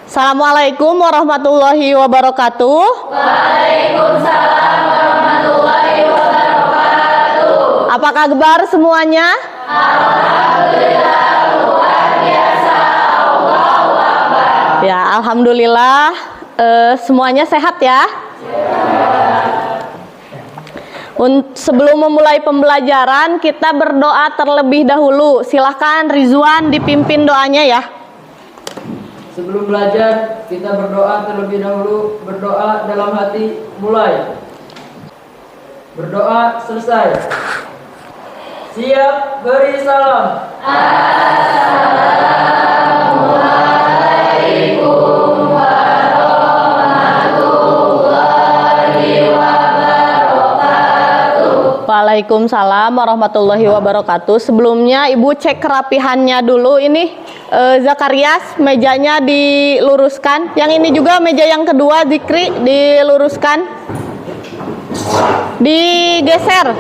Assalamualaikum warahmatullahi wabarakatuh. Waalaikumsalam warahmatullahi wabarakatuh. Apa kabar semuanya? Alhamdulillah, luar biasa. Allahu Akbar. Ya, alhamdulillah semuanya sehat ya. Sebelum memulai pembelajaran, kita berdoa terlebih dahulu. Silahkan Rizwan dipimpin doanya ya. Sebelum belajar, kita berdoa terlebih dahulu. Berdoa dalam hati, mulai. Berdoa selesai. Siap, beri salam. Assalamualaikum warahmatullahi wabarakatuh. Waalaikumsalam warahmatullahi wabarakatuh. Sebelumnya Ibu cek kerapihannya dulu. Ini Zakarias, mejanya diluruskan. Yang ini juga meja yang kedua, Zikri, diluruskan. Digeser.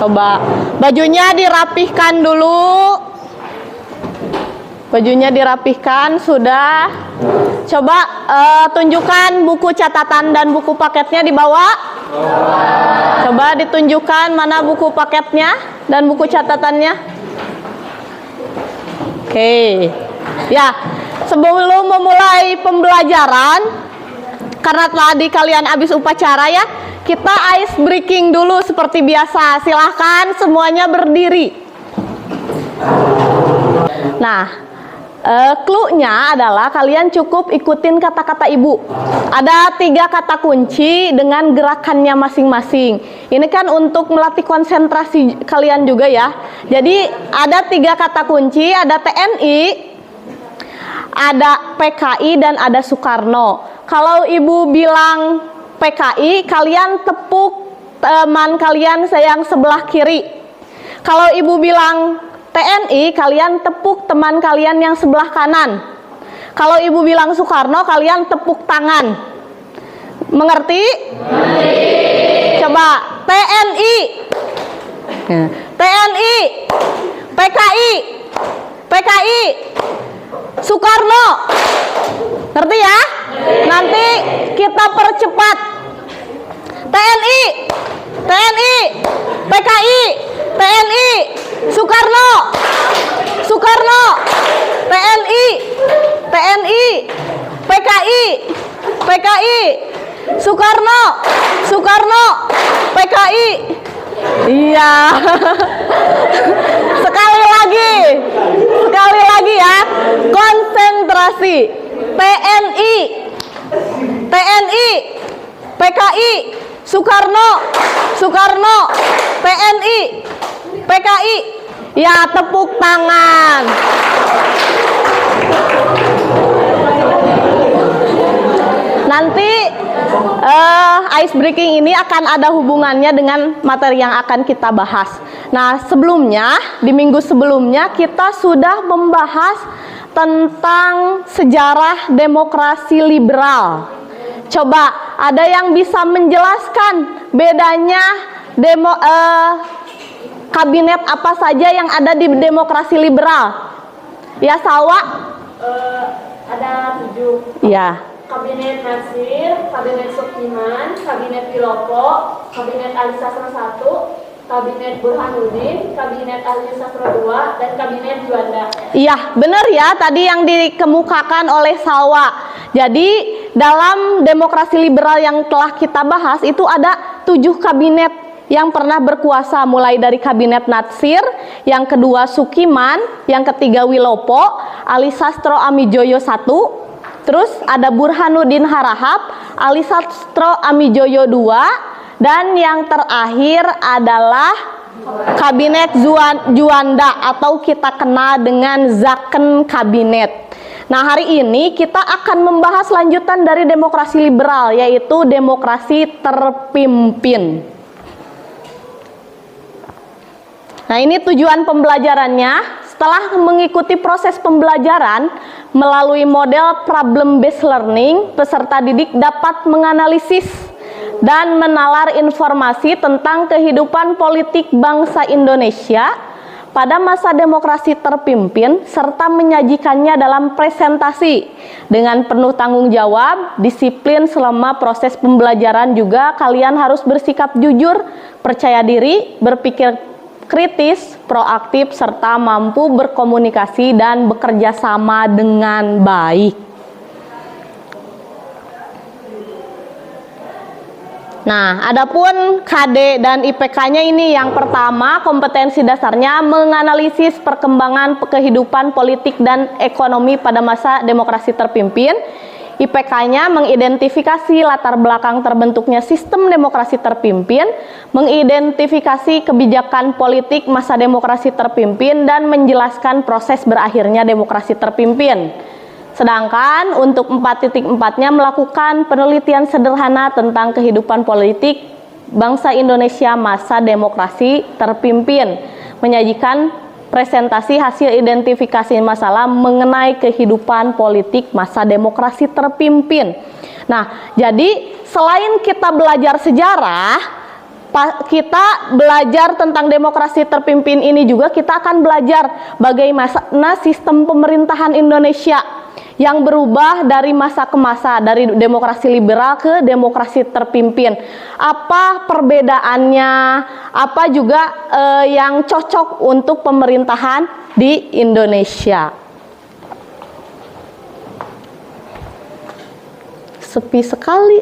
Coba bajunya dirapihkan dulu. Bajunya dirapihkan, sudah. Coba tunjukkan buku catatan dan buku paketnya dibawa. Coba ditunjukkan mana buku paketnya dan buku catatannya. Oke. Ya, sebelum memulai pembelajaran, karena tadi kalian habis upacara ya, kita ice breaking dulu seperti biasa. Silahkan semuanya berdiri. Nah, clue-nya adalah kalian cukup ikutin kata-kata Ibu. Ada 3 kata kunci dengan gerakannya masing-masing. Ini kan untuk melatih konsentrasi kalian juga ya. Jadi ada 3 kata kunci, ada TNI, ada PKI, dan ada Soekarno. Kalau Ibu bilang PKI, kalian tepuk teman kalian yang sebelah kiri. Kalau Ibu bilang TNI, kalian tepuk teman kalian yang sebelah kanan. Kalau Ibu bilang Soekarno, kalian tepuk tangan. Mengerti? Coba TNI, TNI, PKI, PKI, Soekarno. Ngerti ya? Nanti kita percepat. TNI, TNI, PKI, TNI, Soekarno, Soekarno, TNI, TNI, PKI, PKI, Soekarno, Soekarno, PKI. Iya. Sekali lagi ya. Konsentrasi. TNI, TNI, PKI, Soekarno, Soekarno, TNI, PKI. Ya, tepuk tangan. Nanti ice breaking ini akan ada hubungannya dengan materi yang akan kita bahas. Nah, sebelumnya, di minggu sebelumnya kita sudah membahas tentang sejarah demokrasi liberal. Coba ada yang bisa menjelaskan bedanya kabinet apa saja yang ada di demokrasi liberal? Ya, Sawa? Ada 7. Ya. Kabinet Natsir, Kabinet Sukiman, Kabinet Wilopo, Kabinet Ali Sastra 1, Kabinet Burhanuddin, Kabinet Ali Sastra 2, dan Kabinet Juanda. Iya, benar ya tadi yang dikemukakan oleh Sawa. Jadi dalam demokrasi liberal yang telah kita bahas itu ada 7 kabinet yang pernah berkuasa, mulai dari Kabinet Natsir, yang kedua Sukiman, yang ketiga Wilopo, Ali Sastro Amijoyo 1, terus ada Burhanuddin Harahap, Ali Sastro Amijoyo 2, dan yang terakhir adalah Kabinet Juanda atau kita kenal dengan Zakon Kabinet. Nah, hari ini kita akan membahas lanjutan dari demokrasi liberal, yaitu demokrasi terpimpin. Nah, ini tujuan pembelajarannya. Setelah mengikuti proses pembelajaran melalui model problem based learning, peserta didik dapat menganalisis dan menalar informasi tentang kehidupan politik bangsa Indonesia pada masa demokrasi terpimpin serta menyajikannya dalam presentasi dengan penuh tanggung jawab, disiplin selama proses pembelajaran juga kalian harus bersikap jujur, percaya diri, berpikir kritis, proaktif, serta mampu berkomunikasi dan bekerja sama dengan baik. Nah, adapun KD dan IPK-nya ini yang pertama, kompetensi dasarnya menganalisis perkembangan kehidupan politik dan ekonomi pada masa demokrasi terpimpin. IPK-nya mengidentifikasi latar belakang terbentuknya sistem demokrasi terpimpin, mengidentifikasi kebijakan politik masa demokrasi terpimpin, dan menjelaskan proses berakhirnya demokrasi terpimpin. Sedangkan untuk 4.4-nya melakukan penelitian sederhana tentang kehidupan politik bangsa Indonesia masa demokrasi terpimpin, menyajikan presentasi hasil identifikasi masalah mengenai kehidupan politik masa demokrasi terpimpin. Nah, jadi selain kita belajar sejarah, kita belajar tentang demokrasi terpimpin ini juga kita akan belajar bagaimana sistem pemerintahan Indonesia yang berubah dari masa ke masa, dari demokrasi liberal ke demokrasi terpimpin. Apa perbedaannya, apa juga yang cocok untuk pemerintahan di Indonesia. Sepi sekali.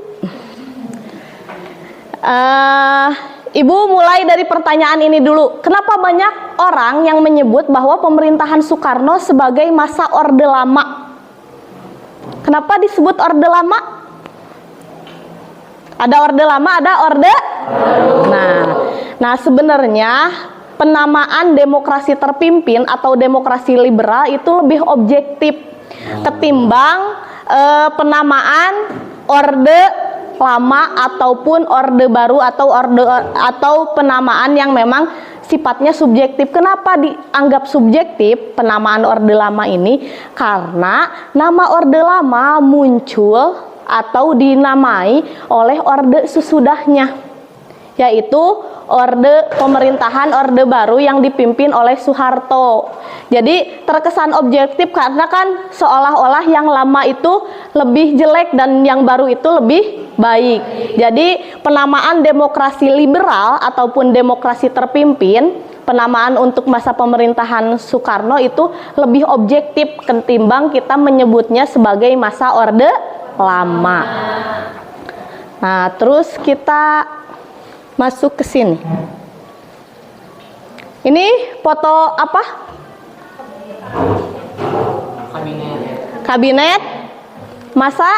Ibu mulai dari pertanyaan ini dulu. Kenapa banyak orang yang menyebut bahwa pemerintahan Soekarno sebagai masa Orde Lama? Kenapa disebut Orde Lama? Ada Orde Lama, ada Orde Baru. Nah, sebenarnya penamaan demokrasi terpimpin atau demokrasi liberal itu lebih objektif ketimbang penamaan Orde Lama ataupun Orde Baru atau penamaan yang memang sifatnya subjektif. Kenapa dianggap subjektif penamaan Orde Lama ini? Karena nama Orde Lama muncul atau dinamai oleh orde sesudahnya, yaitu pemerintahan Orde Baru yang dipimpin oleh Soeharto. Jadi terkesan objektif karena kan seolah-olah yang lama itu lebih jelek dan yang baru itu lebih baik. Jadi penamaan demokrasi liberal ataupun demokrasi terpimpin, penamaan untuk masa pemerintahan Soekarno itu lebih objektif ketimbang kita menyebutnya sebagai masa Orde Lama. Nah, terus kita masuk ke sini. Ini foto apa? Kabinet masa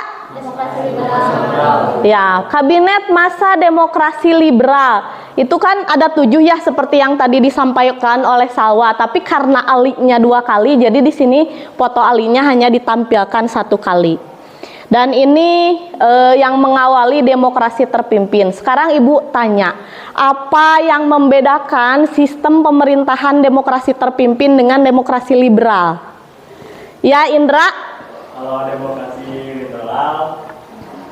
ya, kabinet masa demokrasi liberal. Itu kan ada 7 ya, seperti yang tadi disampaikan oleh Salwa. Tapi karena alinya 2 kali, jadi di sini foto alinya hanya ditampilkan 1 kali. Dan ini yang mengawali demokrasi terpimpin. Sekarang Ibu tanya, apa yang membedakan sistem pemerintahan demokrasi terpimpin dengan demokrasi liberal? Ya, Indra? Kalau demokrasi liberal,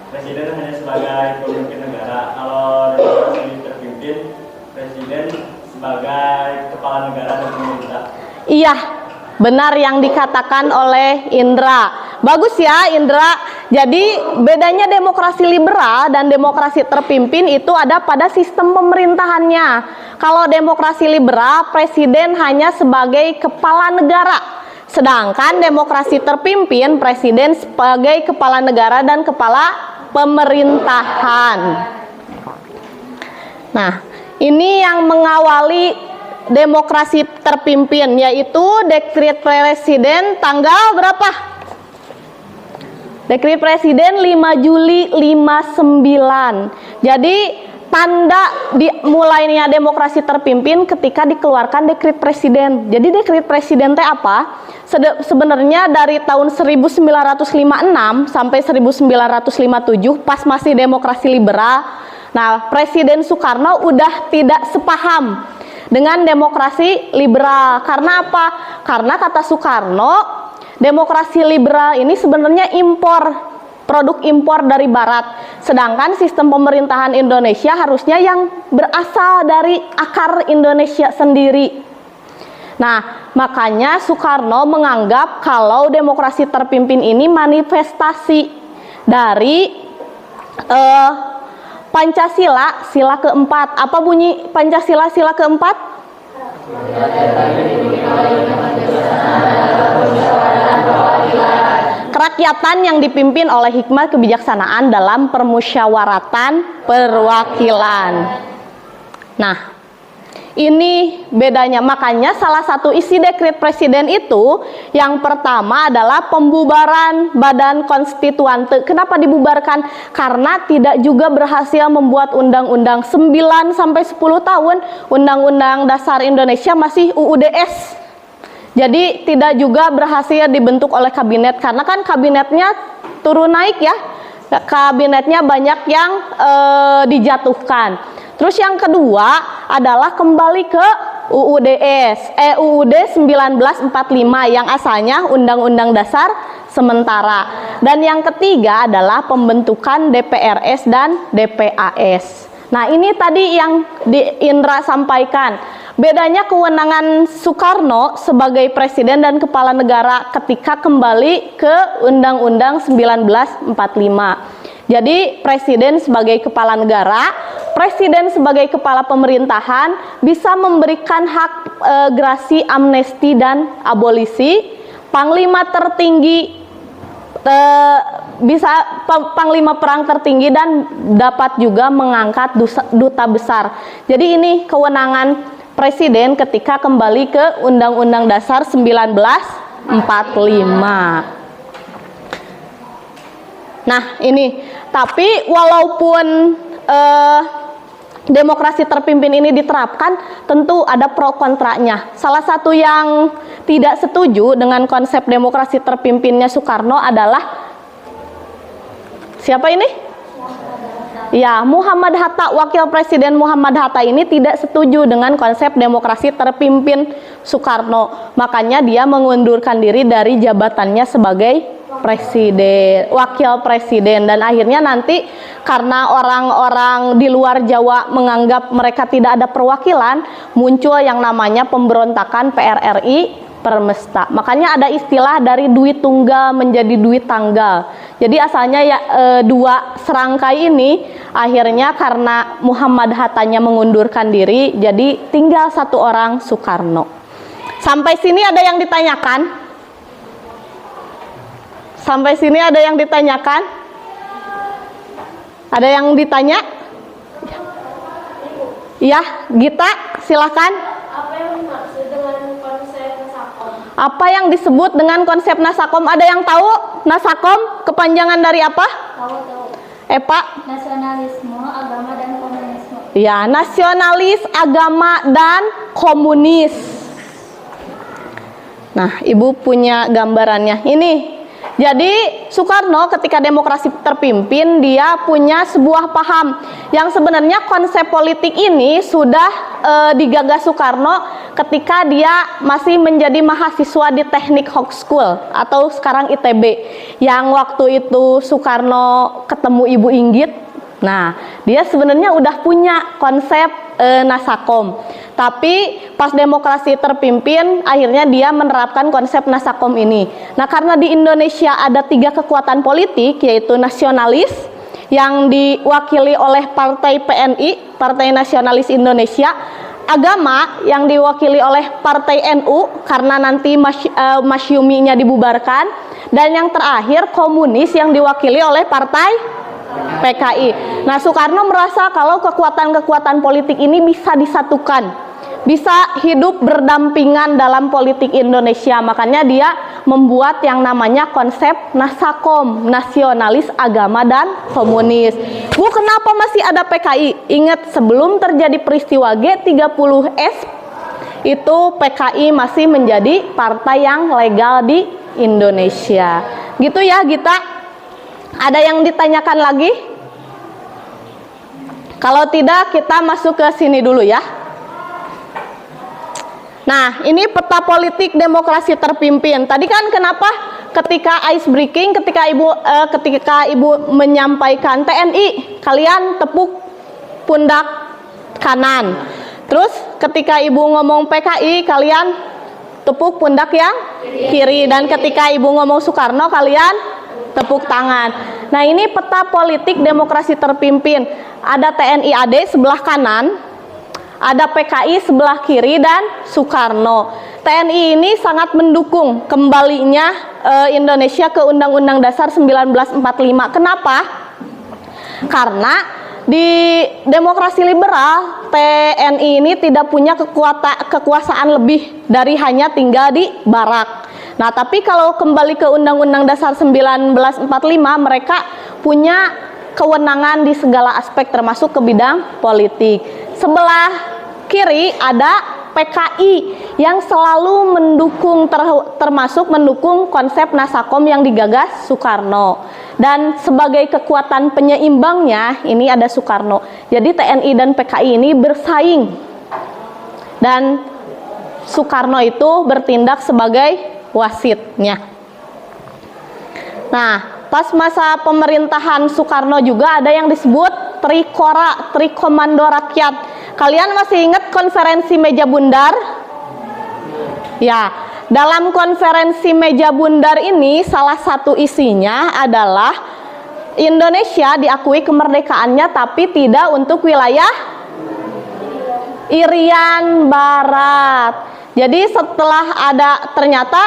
presiden hanya sebagai pemimpin negara. Kalau demokrasi terpimpin, presiden sebagai kepala negara dan pemerintah. Iya, benar yang dikatakan oleh Indra. Bagus ya, Indra. Jadi bedanya demokrasi liberal dan demokrasi terpimpin itu ada pada sistem pemerintahannya. Kalau demokrasi liberal, presiden hanya sebagai kepala negara. Sedangkan demokrasi terpimpin, presiden sebagai kepala negara dan kepala pemerintahan. Nah, ini yang mengawali demokrasi terpimpin, yaitu dekret presiden tanggal berapa? Dekret presiden 5 Juli 59. Jadi tanda dimulainya demokrasi terpimpin ketika dikeluarkan dekret presiden. Jadi dekret presiden teh apa? Sebenarnya dari tahun 1956 sampai 1957 pas masih demokrasi liberal. Nah, Presiden Soekarno udah tidak sepaham dengan demokrasi liberal. Karena apa? Karena kata Soekarno, demokrasi liberal ini sebenarnya produk impor dari barat. Sedangkan sistem pemerintahan Indonesia harusnya yang berasal dari akar Indonesia sendiri. Nah, makanya Soekarno menganggap kalau demokrasi terpimpin ini manifestasi dari Pancasila sila keempat. Apa bunyi Pancasila sila keempat? Kerakyatan yang dipimpin oleh hikmah kebijaksanaan dalam permusyawaratan perwakilan. Nah, ini bedanya. Makanya salah satu isi dekret presiden itu yang pertama adalah pembubaran badan konstituante. Kenapa dibubarkan? Karena tidak juga berhasil membuat undang-undang 9 sampai 10 tahun Undang-Undang Dasar Indonesia masih UUDS. Jadi tidak juga berhasil dibentuk oleh kabinet karena kan kabinetnya turun naik ya. Kabinetnya banyak yang dijatuhkan. Terus yang kedua adalah kembali ke UUD 1945 yang asalnya Undang-Undang Dasar sementara. Dan yang ketiga adalah pembentukan DPRS dan DPAS. Nah, ini tadi yang Indra sampaikan. Bedanya kewenangan Soekarno sebagai presiden dan kepala negara ketika kembali ke Undang-Undang 1945. Jadi presiden sebagai kepala negara, presiden sebagai kepala pemerintahan bisa memberikan hak grasi, amnesti dan abolisi. Panglima tertinggi panglima perang tertinggi dan dapat juga mengangkat duta besar. Jadi ini kewenangan presiden ketika kembali ke Undang-Undang Dasar 1945. Nah, ini tapi walaupun demokrasi terpimpin ini diterapkan, tentu ada pro kontranya. Salah satu yang tidak setuju dengan konsep demokrasi terpimpinnya Soekarno adalah siapa ini? Ya, Muhammad Hatta. Wakil Presiden Muhammad Hatta ini tidak setuju dengan konsep demokrasi terpimpin Soekarno. Makanya dia mengundurkan diri dari jabatannya sebagai presiden, wakil presiden, dan akhirnya nanti karena orang-orang di luar Jawa menganggap mereka tidak ada perwakilan, muncul yang namanya pemberontakan PRRI Permesta. Makanya ada istilah dari duit tunggal menjadi duit tanggal. Jadi asalnya ya dua serangkai ini akhirnya karena Muhammad Hattanya mengundurkan diri, jadi tinggal satu orang, Soekarno. Sampai sini ada yang ditanyakan? Sampai sini ada yang ditanyakan? Ada yang ditanya? Ya, Gita, silakan. Apa yang dimaksud dengan konsep Nasakom? Apa yang disebut dengan konsep Nasakom? Ada yang tahu? Nasakom kepanjangan dari apa? Tahu. Epa? Nasionalisme, agama dan komunisme. Ya, nasionalis, agama dan komunis. Nah, Ibu punya gambarannya. Ini. Jadi Soekarno ketika demokrasi terpimpin, dia punya sebuah paham yang sebenarnya konsep politik ini sudah digagas Soekarno ketika dia masih menjadi mahasiswa di Teknik Hawk School atau sekarang ITB, yang waktu itu Soekarno ketemu Ibu Inggit. Nah, dia sebenarnya udah punya konsep Nasakom. Tapi pas demokrasi terpimpin, akhirnya dia menerapkan konsep Nasakom ini. Nah, karena di Indonesia ada 3 kekuatan politik, yaitu nasionalis yang diwakili oleh Partai PNI, Partai Nasionalis Indonesia, agama yang diwakili oleh Partai NU karena nanti Masyumi-nya dibubarkan, dan yang terakhir komunis yang diwakili oleh Partai PKI. Nah, Soekarno merasa kalau kekuatan-kekuatan politik ini bisa disatukan, bisa hidup berdampingan dalam politik Indonesia. Makanya dia membuat yang namanya konsep Nasakom, nasionalis, agama, dan komunis. Bu, kenapa masih ada PKI? Ingat, sebelum terjadi peristiwa G30S, itu PKI masih menjadi partai yang legal di Indonesia. Gitu ya, Gita? Ada yang ditanyakan lagi? Kalau tidak, kita masuk ke sini dulu ya. Nah, ini peta politik demokrasi terpimpin. Tadi kan kenapa ketika ice breaking, ketika Ibu menyampaikan TNI, kalian tepuk pundak kanan. Terus ketika Ibu ngomong PKI, kalian tepuk pundak yang kiri. Dan ketika ibu ngomong Soekarno, kalian tepuk tangan. Nah, ini peta politik demokrasi terpimpin. Ada TNI AD sebelah kanan, ada PKI sebelah kiri, dan Soekarno. TNI ini sangat mendukung kembalinya Indonesia ke Undang-Undang Dasar 1945. Kenapa? Karena di demokrasi liberal, TNI ini tidak punya kekuasaan lebih dari hanya tinggal di barak. Nah, tapi kalau kembali ke Undang-Undang Dasar 1945, mereka punya kewenangan di segala aspek termasuk ke bidang politik. Sebelah kiri ada PKI yang selalu mendukung, termasuk mendukung konsep Nasakom yang digagas Soekarno. Dan sebagai kekuatan penyeimbangnya ini ada Soekarno. Jadi TNI dan PKI ini bersaing. Dan Soekarno itu bertindak sebagai wasitnya. Nah, pas masa pemerintahan Soekarno juga ada yang disebut Trikora, Trikomando Rakyat. Kalian masih ingat konferensi meja bundar? Ya, dalam konferensi meja bundar ini salah satu isinya adalah Indonesia diakui kemerdekaannya tapi tidak untuk wilayah Irian Barat. Jadi setelah ada, ternyata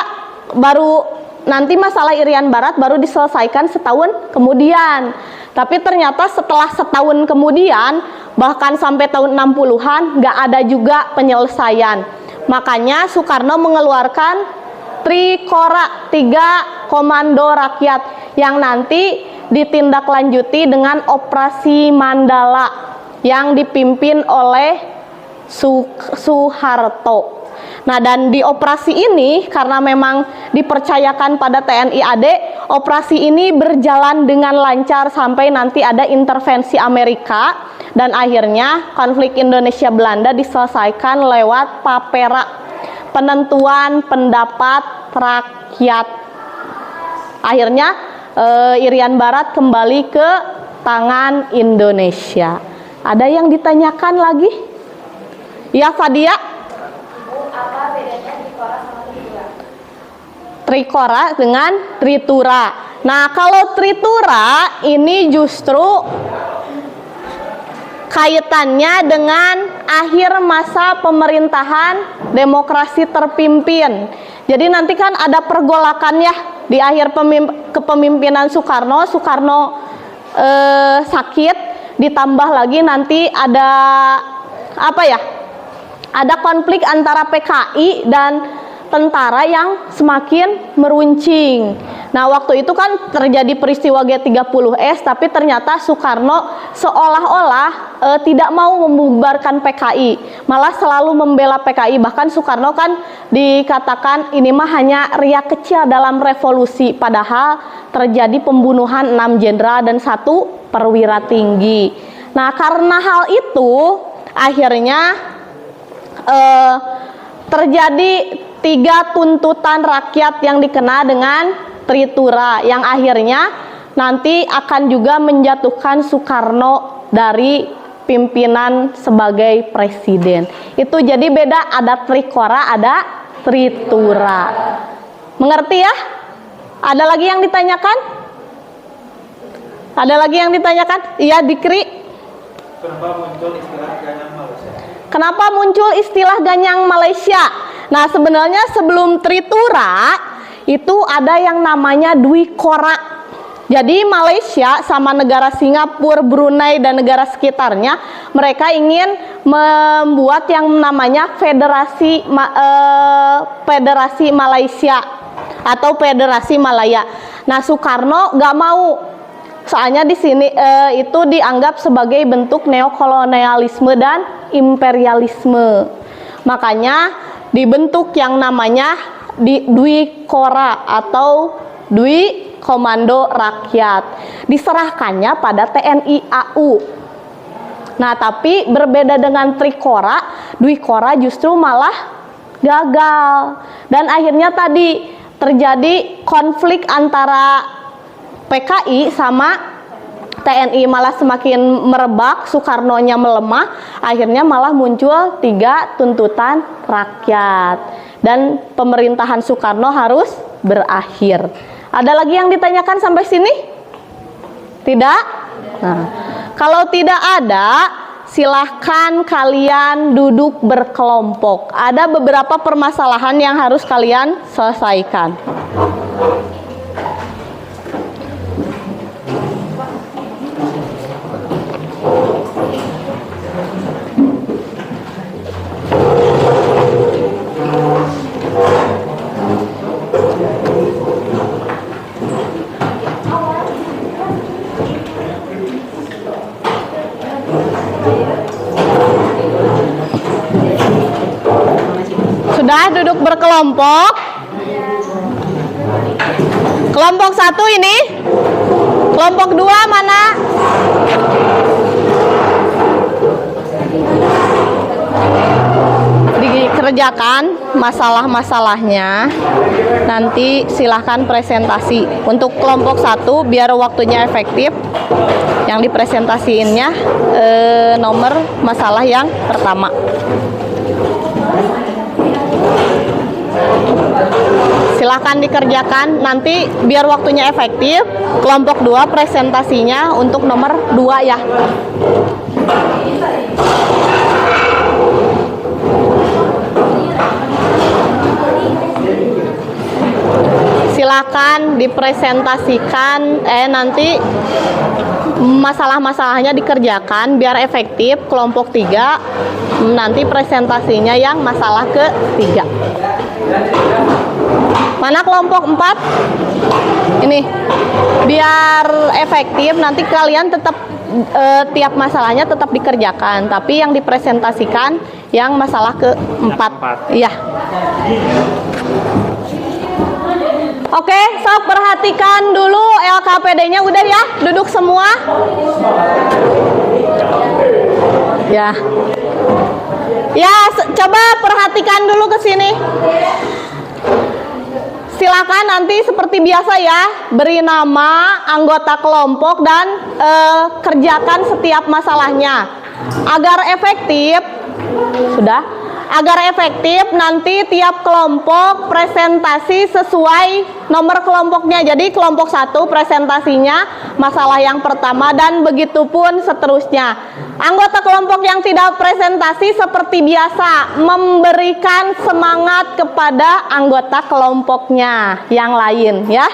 baru nanti masalah Irian Barat baru diselesaikan setahun kemudian. Tapi ternyata setelah setahun kemudian, bahkan sampai tahun 60-an, nggak ada juga penyelesaian. Makanya Soekarno mengeluarkan Trikora, 3 Komando Rakyat, yang nanti ditindaklanjuti dengan Operasi Mandala yang dipimpin oleh Soeharto. Nah, dan di operasi ini karena memang dipercayakan pada TNI AD, operasi ini berjalan dengan lancar sampai nanti ada intervensi Amerika, dan akhirnya konflik Indonesia Belanda diselesaikan lewat PAPERA, penentuan pendapat rakyat. Akhirnya Irian Barat kembali ke tangan Indonesia. Ada yang ditanyakan lagi? Ya, Fadia? Apa bedanya Trikora sama Tritura? Trikora dengan Tritura. Nah, kalau Tritura ini justru kaitannya dengan akhir masa pemerintahan demokrasi terpimpin. Jadi nanti kan ada pergolakan ya di akhir kepemimpinan Soekarno. Soekarno sakit, ditambah lagi nanti ada apa ya? Ada konflik antara PKI dan tentara yang semakin meruncing. Nah, waktu itu kan terjadi peristiwa G30S, tapi ternyata Soekarno seolah-olah tidak mau membubarkan PKI, malah selalu membela PKI. Bahkan Soekarno kan dikatakan ini mah hanya riak kecil dalam revolusi, padahal terjadi pembunuhan 6 jenderal dan 1 perwira tinggi. Nah, karena hal itu akhirnya terjadi 3 tuntutan rakyat yang dikenal dengan Tritura, yang akhirnya nanti akan juga menjatuhkan Soekarno dari pimpinan sebagai presiden. Itu jadi beda, ada Trikora, ada Tritura. Mengerti ya? Ada lagi yang ditanyakan? Ada lagi yang ditanyakan? Iya, Dikri. Kenapa muncul istilah ganyang Malaysia? Kenapa muncul istilah ganyang Malaysia? Nah, sebenarnya sebelum Tritura itu ada yang namanya Dwi Kora. Jadi Malaysia sama negara Singapura, Brunei dan negara sekitarnya, mereka ingin membuat yang namanya Federasi Malaysia atau Federasi Malaya. Nah, Soekarno nggak mau. Soalnya di sini itu dianggap sebagai bentuk neokolonialisme dan imperialisme. Makanya dibentuk yang namanya Dwi Kora atau Dwi Komando Rakyat. Diserahkannya pada TNI AU. Nah, tapi berbeda dengan Trikora, Dwi Kora justru malah gagal. Dan akhirnya tadi terjadi konflik antara PKI sama TNI, malah semakin merebak, Soekarno-nya melemah, akhirnya malah muncul 3 tuntutan rakyat. dan pemerintahan Soekarno harus berakhir. Ada lagi yang ditanyakan sampai sini? Tidak? Nah, kalau tidak ada, silahkan kalian duduk berkelompok. Ada beberapa permasalahan yang harus kalian selesaikan. Sudah duduk berkelompok? Kelompok 1 ini? Kelompok 2 mana? Dikerjakan masalah-masalahnya. Nanti silahkan presentasi. Untuk kelompok 1 biar waktunya efektif, yang dipresentasiinnya nomor masalah yang pertama. Silahkan dikerjakan, nanti biar waktunya efektif. Kelompok 2 presentasinya untuk nomor 2 ya. Silakan dipresentasikan, nanti masalah-masalahnya dikerjakan biar efektif. Kelompok 3 nanti presentasinya yang masalah ke-3. Mana kelompok 4? Ini biar efektif, nanti kalian tetap tiap masalahnya tetap dikerjakan, tapi yang dipresentasikan yang masalah ke-4. Iya. Oke, sok perhatikan dulu LKPD-nya udah ya, duduk semua. Ya. Ya, coba perhatikan dulu ke sini. Silakan nanti seperti biasa ya, beri nama anggota kelompok dan kerjakan setiap masalahnya. Agar efektif, agar efektif nanti tiap kelompok presentasi sesuai nomor kelompoknya. Jadi kelompok 1 presentasinya masalah yang pertama dan begitu pun seterusnya. Anggota kelompok yang tidak presentasi seperti biasa memberikan semangat kepada anggota kelompoknya yang lain ya.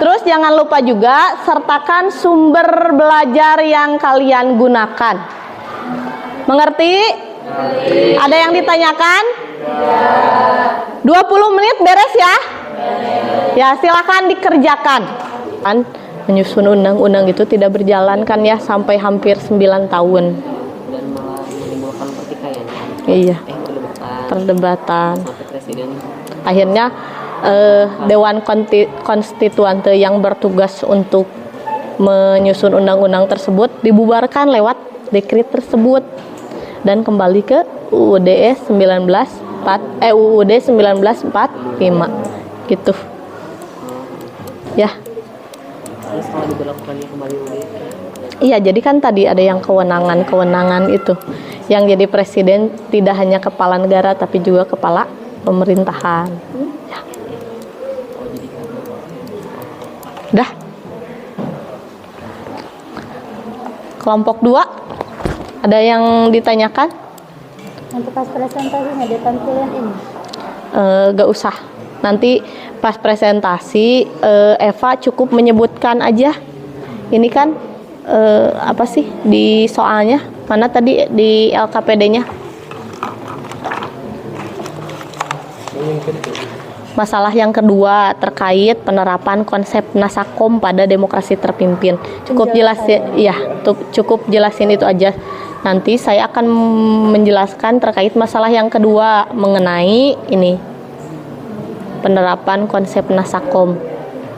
Terus jangan lupa juga sertakan sumber belajar yang kalian gunakan. Mengerti? Ada yang ditanyakan? 20 menit beres ya? Ya, silakan dikerjakan. Menyusun undang-undang itu tidak berjalan kan ya sampai hampir 9 tahun. Dan malah menimbulkan pertikaian. Iya. Perdebatan. Sampai presiden. Akhirnya Dewan Konstituante yang bertugas untuk menyusun undang-undang tersebut dibubarkan lewat dekret tersebut dan kembali ke UUD 1945 gitu. Ya. Setelah diberlakukannya kembali UUD. Iya, jadi kan tadi ada yang kewenangan itu. Yang jadi presiden tidak hanya kepala negara tapi juga kepala pemerintahan. Ya. Udah. Kelompok 2 ada yang ditanyakan? Untuk pas presentasinya ditampilin ini. Gak usah. Nanti pas presentasi Eva cukup menyebutkan aja. Ini kan apa sih di soalnya? Mana tadi di LKPD-nya? Masalah yang kedua terkait penerapan konsep Nasakom pada demokrasi terpimpin. Cukup jelasin, ya, cukup jelasin itu aja. Nanti saya akan menjelaskan terkait masalah yang kedua mengenai ini penerapan konsep Nasakom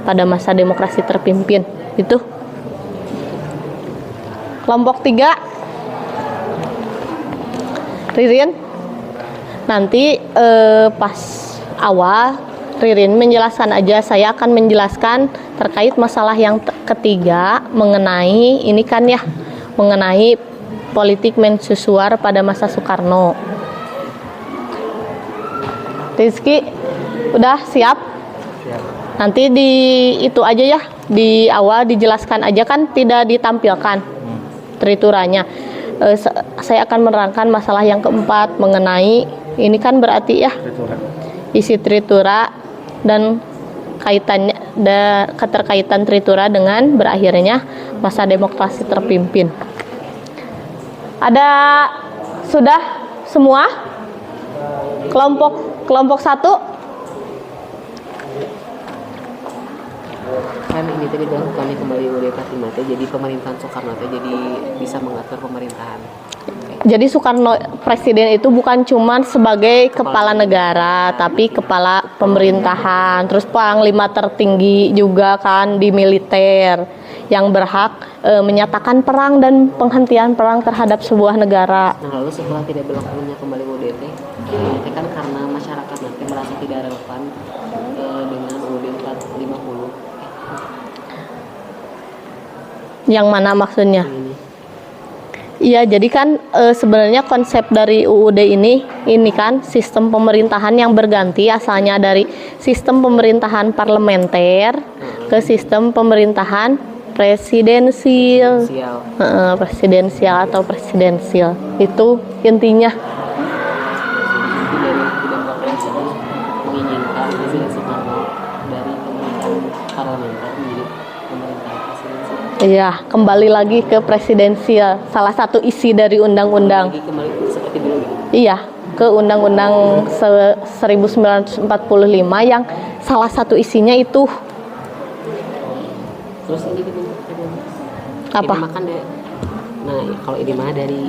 pada masa demokrasi terpimpin. Itu. Kelompok 3, Ririn. Nanti pas awal Ririn menjelaskan aja, saya akan menjelaskan terkait masalah yang ketiga mengenai ini kan ya, mengenai politik mensusuar pada masa Soekarno. Rizky, udah siap? Nanti di itu aja ya, di awal dijelaskan aja kan, tidak ditampilkan trituranya. Saya akan menerangkan masalah yang keempat mengenai ini kan berarti ya isi tritura dan kaitannya keterkaitan tritura dengan berakhirnya masa demokrasi terpimpin. Ada sudah semua? Kelompok 1? Kan ini tadi bilang kami kembali UUD 45 teh, jadi pemerintahan Soekarno teh jadi bisa mengatur pemerintahan. Jadi Soekarno presiden itu bukan cuma sebagai kepala negara, tapi kepala pemerintahan, terus panglima tertinggi juga kan di militer yang berhak menyatakan perang dan penghentian perang terhadap sebuah negara. Nah lalu setelah tidak berlakunya kembali UUD teh, itu kan karena masyarakat nanti merasa tidak relevan dengan UUD 450. Yang mana maksudnya? Ini. Iya, jadi kan sebenarnya konsep dari UUD ini kan sistem pemerintahan yang berganti asalnya dari sistem pemerintahan parlementer ke sistem pemerintahan presidensial. Presidensial atau presidensial. Itu intinya. Menginginkan Presiden Soekarno dari pemerintahan parlementer menjadi pemerintahan presidensial. Iya, kembali lagi ke presidensial. Salah satu isi dari undang-undang. Lagi kembali seperti dulu gitu. Iya, ke Undang-Undang 1945 yang salah satu isinya itu Terus ini gitu. apa? Ini makan deh. Nah, kalau ini mah dari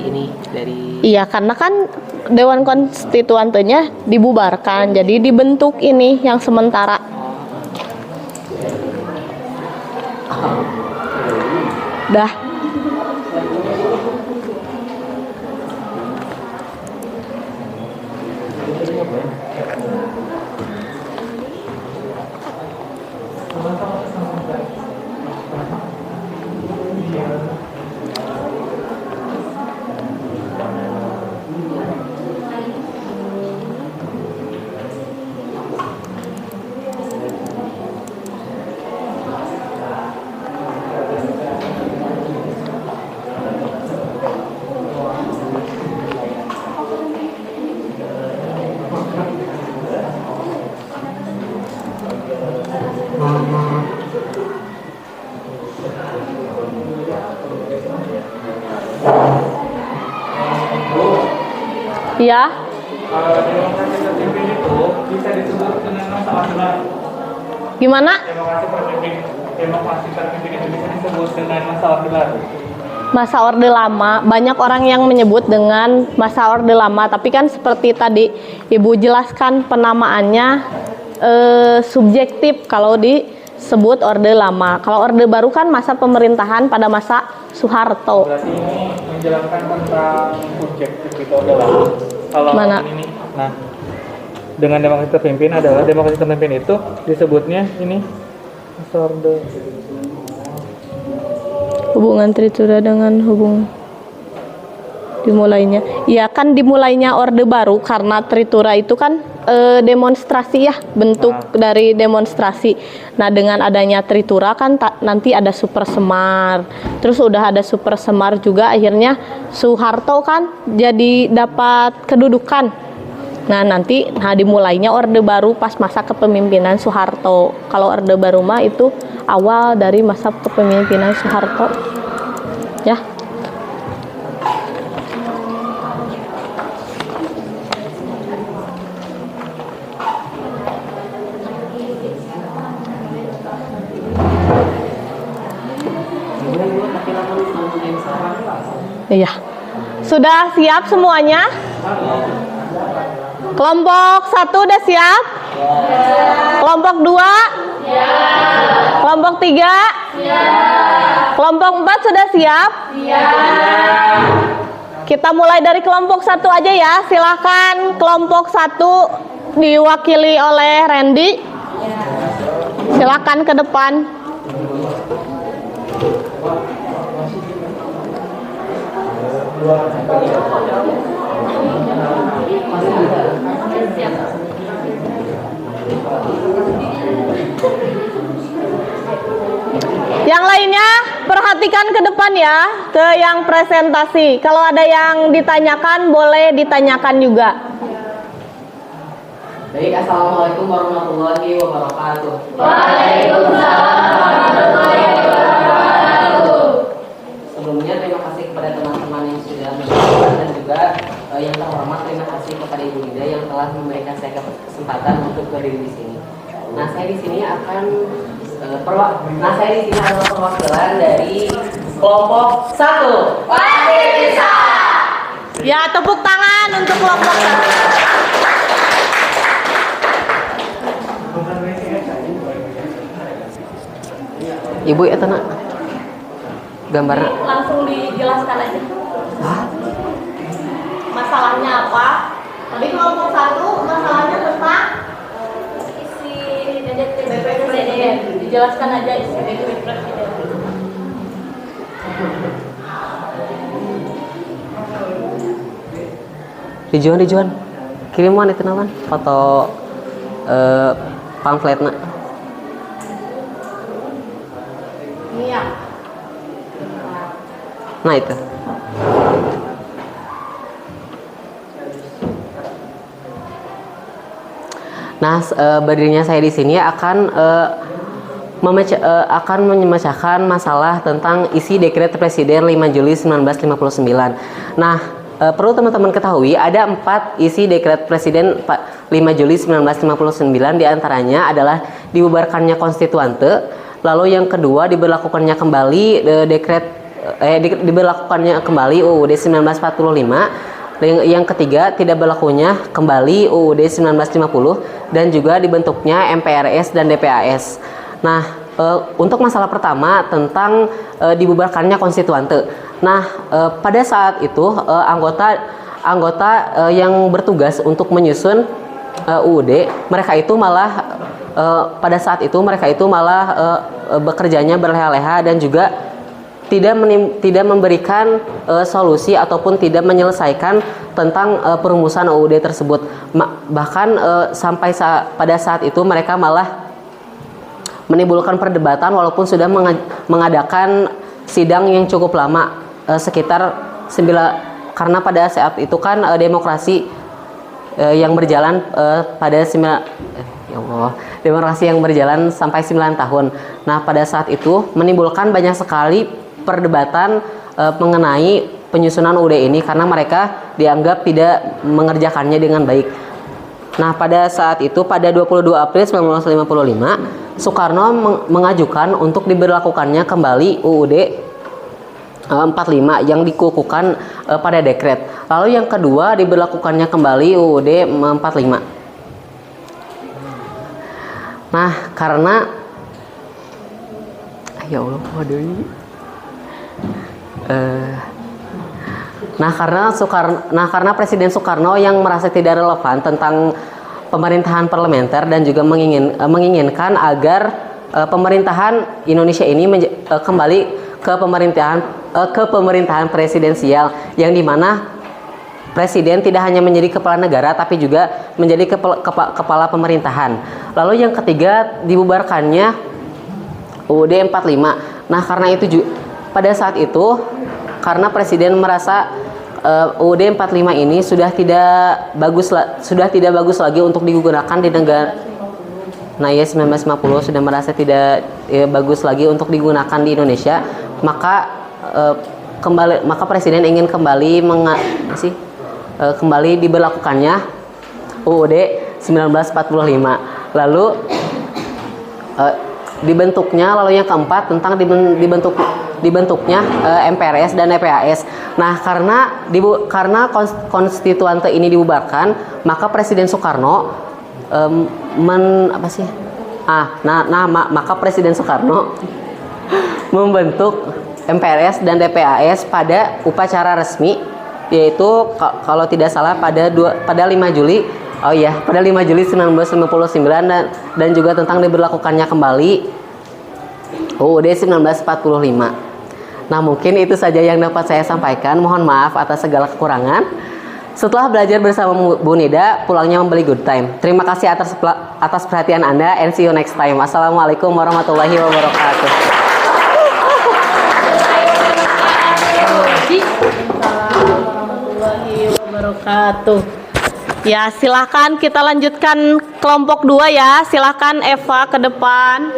Iya, karena kan Dewan Konstituantenya dibubarkan, jadi dibentuk ini yang sementara. Dah. Ya, Demokrasi terpimpin itu bisa disebut dengan masa Orde Baru. gimana? Demokrasi terpimpin itu bisa disebut dengan masa Orde Baru. Masa Orde Lama, banyak orang yang menyebut dengan masa Orde Lama, tapi kan seperti tadi Ibu jelaskan penamaannya subjektif kalau disebut Orde Lama. Kalau Orde Baru kan masa pemerintahan pada masa Soeharto. Berarti ini menjelaskan tentang subjektif itu adalah kalau Mana? ini, nah dengan demokrasi terpimpin adalah demokrasi terpimpin itu disebutnya ini masa Orde. Hubungan tritura dengan hubung dimulainya. Iya kan dimulainya Orde Baru karena tritura itu kan demonstrasi ya, bentuk dari demonstrasi. Nah dengan adanya tritura kan nanti ada Super Semar. Terus udah ada Super Semar juga akhirnya Soeharto kan jadi dapat kedudukan. Nah nanti dimulainya Orde Baru pas masa kepemimpinan Soeharto. Kalau Orde Baru mah itu awal dari masa kepemimpinan Soeharto. Ya. Iya. Sudah siap semuanya? Kelompok 1 udah siap? Kelompok 2? Kelompok 3? Kelompok 4 sudah siap? Kita mulai dari kelompok 1 aja ya. Silahkan kelompok 1 diwakili oleh Randy. Silahkan ke depan. Yang lainnya perhatikan ke depan ya, ke yang presentasi. Kalau ada yang ditanyakan boleh ditanyakan juga. Baik, assalamualaikum warahmatullahi wabarakatuh. Sebelumnya terima kasih kepada teman-teman yang sudah menonton dan juga yang terhormat terima kasih kepada Ibu Ida yang telah memberikan saya kesempatan untuk berdiri di sini. Nah, saya di sini akan saya di sini adalah perwakilan dari kelompok 1. Pasti bisa. Ya, tepuk tangan untuk kelompok 1. Ibu ya tenang. Gambarnya Langsung dijelaskan aja. Masalahnya apa? Tadi kelompok 1 masalahnya tentang Isi DPP presiden. Dijelaskan aja isi DPP presiden. Dijuan kiriman itu naman foto pamfletnya. iya. Nah itu. Nah, berdirinya saya di sini akan memecahkan masalah tentang isi dekret Presiden 5 Juli 1959. Nah, perlu teman-teman ketahui ada 4 isi dekret Presiden 5 Juli 1959, diantaranya adalah dibubarkannya konstituante, lalu yang kedua diberlakukannya kembali diberlakukannya kembali UUD 1945. Yang ketiga, tidak berlakunya kembali UUD 1950 dan juga dibentuknya MPRS dan DPAS. Nah, untuk masalah pertama tentang dibubarkannya konstituante. Nah, pada saat itu anggota yang bertugas untuk menyusun UUD, mereka itu malah pada saat itu mereka itu malah bekerjanya berleha-leha dan juga tidak memberikan solusi ataupun tidak menyelesaikan tentang perumusan UUD tersebut. Bahkan sampai pada saat itu mereka malah menimbulkan perdebatan walaupun sudah mengadakan sidang yang cukup lama, sekitar 9, karena pada saat itu kan demokrasi yang berjalan demokrasi yang berjalan sampai 9 tahun. Nah, pada saat itu menimbulkan banyak sekali perdebatan mengenai penyusunan UUD ini karena mereka dianggap tidak mengerjakannya dengan baik. Nah, pada saat itu pada 22 April 1955 Soekarno mengajukan untuk diberlakukannya kembali UUD 45 yang dikukuhkan pada dekret. Lalu yang kedua diberlakukannya kembali UUD 45. Nah, karena ya Allah, waduh. Karena Presiden Soekarno yang merasa tidak relevan tentang pemerintahan parlementer dan juga menginginkan agar pemerintahan Indonesia ini kembali ke pemerintahan presidensial yang dimana presiden tidak hanya menjadi kepala negara tapi juga menjadi kepala pemerintahan. Lalu yang ketiga dibubarkannya UUD 45. Nah, karena itu pada saat itu karena presiden merasa UUD 45 ini sudah tidak bagus lagi untuk digunakan di negara. Nah, ya 1950 sudah merasa tidak bagus lagi untuk digunakan di Indonesia, maka presiden ingin kembali kembali diberlakukannya UUD 1945. Lalu lalu yang keempat tentang dibentuknya MPRS dan DPAS. Nah, karena konstituante ini dibubarkan, maka Presiden Soekarno maka Presiden Soekarno membentuk MPRS dan DPAS pada upacara resmi, yaitu kalau tidak salah pada 5 Juli. Pada 5 Juli 1959 dan juga tentang diberlakukannya kembali UUD 1945. Nah, mungkin itu saja yang dapat saya sampaikan. Mohon maaf atas segala kekurangan. Setelah belajar bersama Bu Nida, pulangnya membeli good time. Terima kasih atas perhatian Anda and see you next time. Assalamualaikum warahmatullahi wabarakatuh. Warahmatullahi wabarakatuh. Ya, silahkan kita lanjutkan kelompok 2 ya. Silahkan Eva ke depan.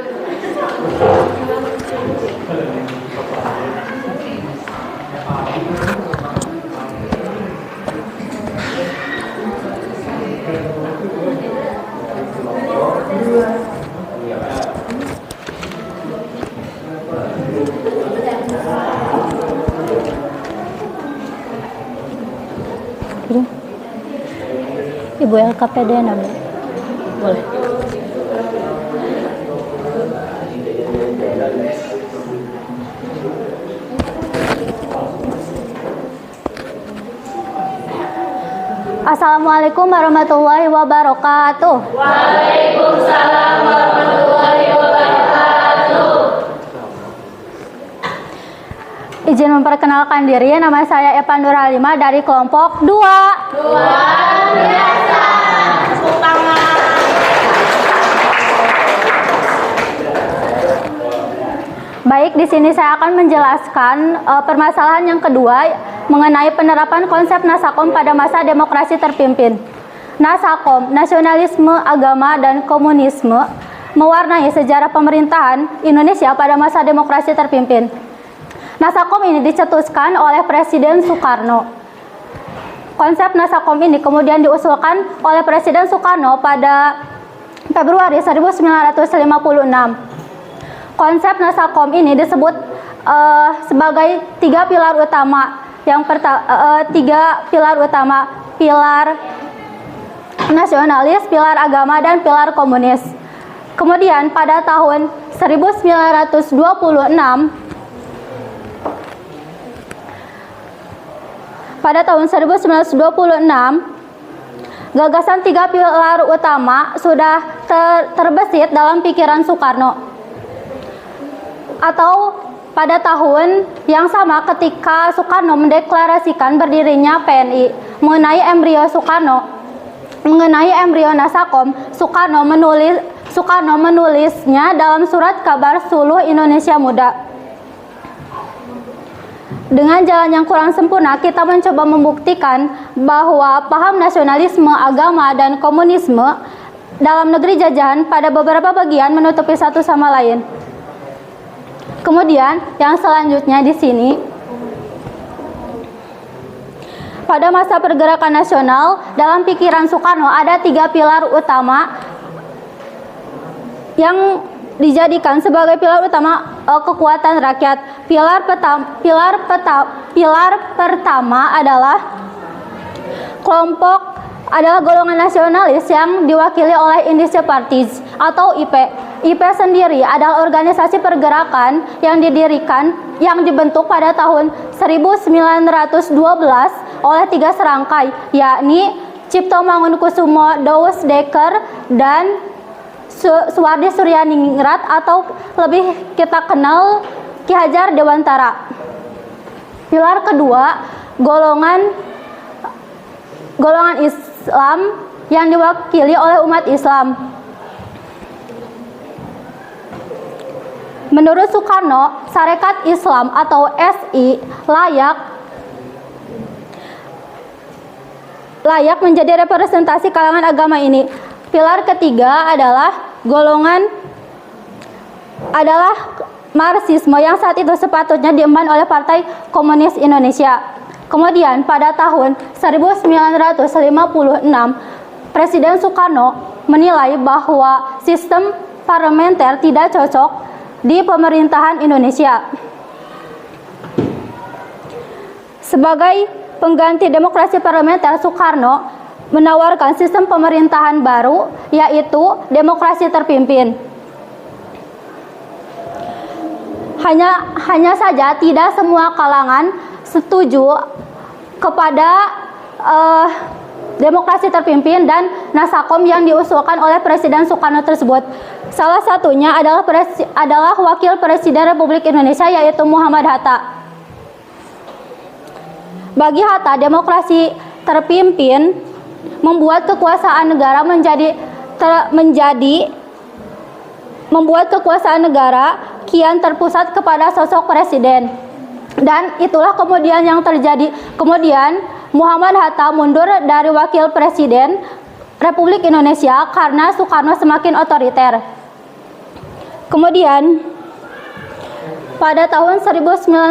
Ibu LKPD namanya. Boleh. Assalamualaikum warahmatullahi wabarakatuh. Waalaikumsalam warahmatullahi wabarakatuh. Izin memperkenalkan diri, nama saya Eva Nur Halimah dari kelompok 2. Luar biasa. Tepuk tangan. Baik, di sini saya akan menjelaskan permasalahan yang kedua mengenai penerapan konsep Nasakom pada masa demokrasi terpimpin. Nasakom, nasionalisme, agama, dan komunisme mewarnai sejarah pemerintahan Indonesia pada masa demokrasi terpimpin. Nasakom ini dicetuskan oleh Presiden Soekarno. Konsep Nasakom ini kemudian diusulkan oleh Presiden Soekarno pada Februari 1956. Konsep Nasakom ini disebut sebagai 3 pilar utama. Yang pertama, 3 pilar utama, pilar nasionalis, pilar agama, dan pilar komunis. Kemudian pada tahun 1926 gagasan 3 pilar utama sudah terbesit dalam pikiran Soekarno. Atau pada tahun yang sama ketika Soekarno mendeklarasikan berdirinya PNI, mengenai embrio Soekarno, mengenai embrio Nasakom, Soekarno menulisnya dalam surat kabar Suluh Indonesia Muda. Dengan jalan yang kurang sempurna, kita mencoba membuktikan bahwa paham nasionalisme, agama, dan komunisme dalam negeri jajahan pada beberapa bagian menutupi satu sama lain. Kemudian yang selanjutnya di sini, pada masa pergerakan nasional dalam pikiran Soekarno ada 3 pilar utama yang dijadikan sebagai pilar utama kekuatan rakyat. Pilar pertama adalah golongan nasionalis yang diwakili oleh Indische Parties atau IP. IP sendiri adalah organisasi pergerakan yang dibentuk pada tahun 1912 oleh 3 serangkai, yakni Cipto Mangunkusumo, Douwe Dekker, dan Suwardi Suryaningrat atau lebih kita kenal Ki Hajar Dewantara. Pilar kedua, golongan Islam yang diwakili oleh umat Islam. Menurut Soekarno, Sarekat Islam atau SI layak menjadi representasi kalangan agama ini. Pilar ketiga adalah Marxisme yang saat itu sepatutnya diemban oleh Partai Komunis Indonesia. Kemudian pada tahun 1956, Presiden Soekarno menilai bahwa sistem parlementer tidak cocok di pemerintahan Indonesia. Sebagai pengganti demokrasi parlementer, Soekarno menawarkan sistem pemerintahan baru, yaitu demokrasi terpimpin. Hanya saja tidak semua kalangan setuju kepada demokrasi terpimpin dan Nasakom yang diusulkan oleh Presiden Soekarno tersebut. Salah satunya adalah Wakil Presiden Republik Indonesia, yaitu Muhammad Hatta. Bagi Hatta, demokrasi terpimpin membuat kekuasaan negara membuat kekuasaan negara kian terpusat kepada sosok presiden. Dan itulah kemudian yang terjadi. Kemudian Muhammad Hatta mundur dari wakil presiden Republik Indonesia karena Soekarno semakin otoriter. Kemudian pada tahun 1965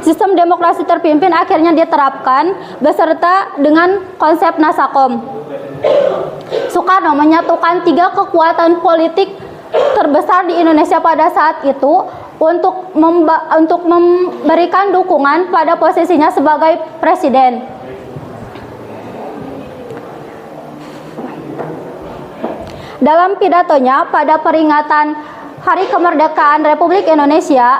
sistem demokrasi terpimpin akhirnya diterapkan beserta dengan konsep Nasakom. Soekarno menyatukan 3 kekuatan politik terbesar di Indonesia pada saat itu untuk memberikan dukungan pada posisinya sebagai presiden. Dalam pidatonya pada peringatan Hari Kemerdekaan Republik Indonesia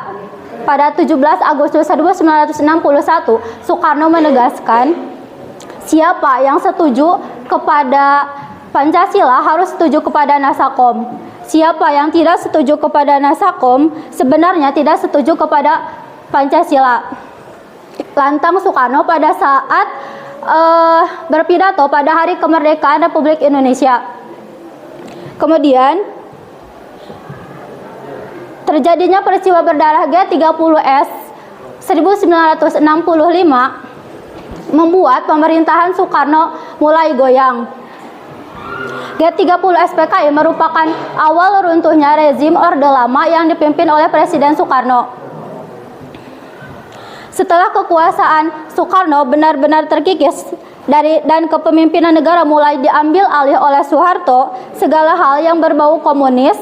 pada 17 Agustus 1961, Soekarno menegaskan, siapa yang setuju kepada Pancasila harus setuju kepada Nasakom. Siapa yang tidak setuju kepada Nasakom sebenarnya tidak setuju kepada Pancasila. Lantang Soekarno pada saat berpidato pada Hari Kemerdekaan Republik Indonesia. Kemudian terjadinya peristiwa berdarah G30S 1965 membuat pemerintahan Soekarno mulai goyang. G30 SPKI merupakan awal runtuhnya rezim Orde Lama yang dipimpin oleh Presiden Soekarno. Setelah kekuasaan Soekarno benar-benar terkikis dan kepemimpinan negara mulai diambil alih oleh Soeharto, segala hal yang berbau komunis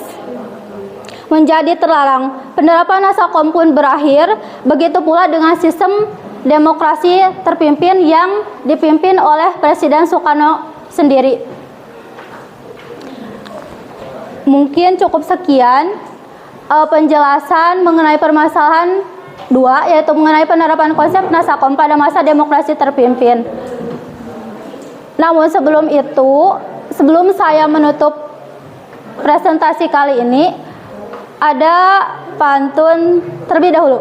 menjadi terlarang. Penerapan Nasakom pun berakhir, begitu pula dengan sistem demokrasi terpimpin yang dipimpin oleh Presiden Soekarno sendiri. Mungkin cukup sekian penjelasan mengenai permasalahan 2, yaitu mengenai penerapan konsep Nasakom pada masa demokrasi terpimpin. Namun sebelum itu, sebelum saya menutup presentasi kali ini, ada pantun terlebih dahulu.